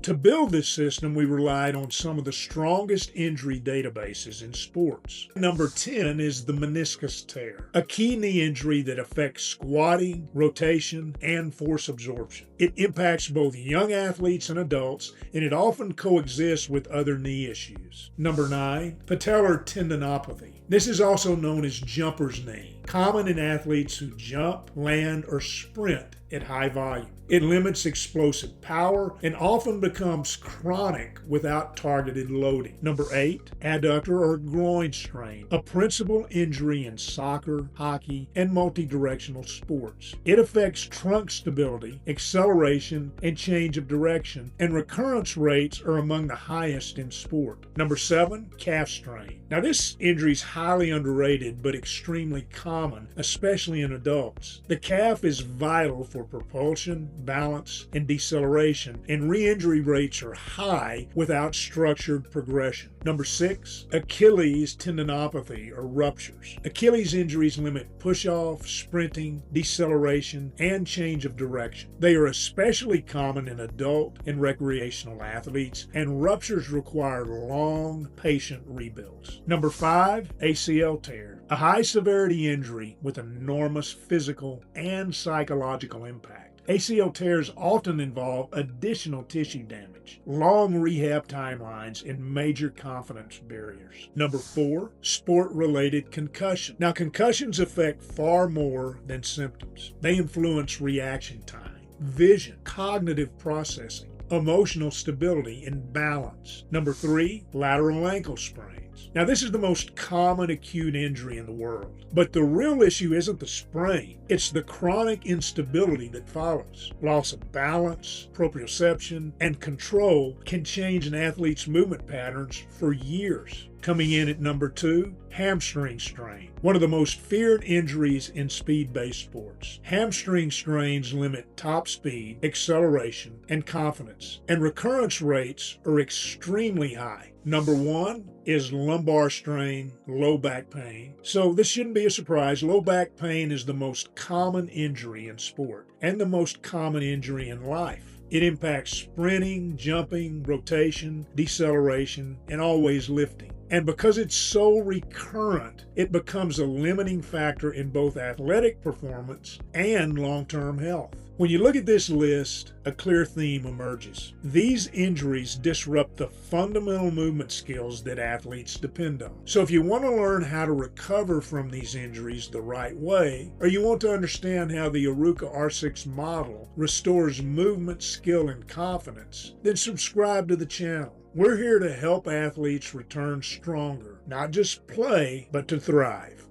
To build this system, we relied on some of the strongest injury databases in sports. Number 10 is the meniscus tear, a key knee injury that affects squatting, rotation, and force absorption. It impacts both young athletes and adults, and it often coexists with other knee issues. Number 9, patellar tendinopathy. This is also known as jumper's knee, common in athletes who jump, land, or sprint at high volume. It limits explosive power and often becomes chronic without targeted loading. Number 8, adductor or groin strain, a principal injury in soccer, hockey, and multi-directional sports. It affects trunk stability, acceleration, and change of direction, and recurrence rates are among the highest in sport. Number 7, calf strain. Now this injury is highly underrated but extremely common, especially in adults. The calf is vital for propulsion, balance, and deceleration, and re-injury rates are high without structured progression. Number 6, Achilles tendinopathy or ruptures. Achilles injuries limit push-off, sprinting, deceleration, and change of direction. They are especially common in adult and recreational athletes, and ruptures require long, patient rebuilds. Number 5, ACL tear, a high-severity injury with enormous physical and psychological impact. ACL tears often involve additional tissue damage, long rehab timelines, and major confidence barriers. Number 4, sport-related concussion. Now, concussions affect far more than symptoms. They influence reaction time, vision, cognitive processing, emotional stability, and balance. Number 3, lateral ankle sprains. Now, this is the most common acute injury in the world, but the real issue isn't the sprain, it's the chronic instability that follows. Loss of balance, proprioception, and control can change an athlete's movement patterns for years. Coming in at number 2, hamstring strain, one of the most feared injuries in speed-based sports. Hamstring strains limit top speed, acceleration, and confidence, and recurrence rates are extremely high. Number 1 is lumbar strain, low back pain. So this shouldn't be a surprise. Low back pain is the most common injury in sport and the most common injury in life. It impacts sprinting, jumping, rotation, deceleration, and always lifting. And because it's so recurrent, it becomes a limiting factor in both athletic performance and long-term health. When you look at this list, a clear theme emerges. These injuries disrupt the fundamental movement skills that athletes depend on. So if you want to learn how to recover from these injuries the right way, or you want to understand how the Aruka R6 model restores movement, skill, and confidence, then subscribe to the channel. We're here to help athletes return stronger, not just play, but to thrive.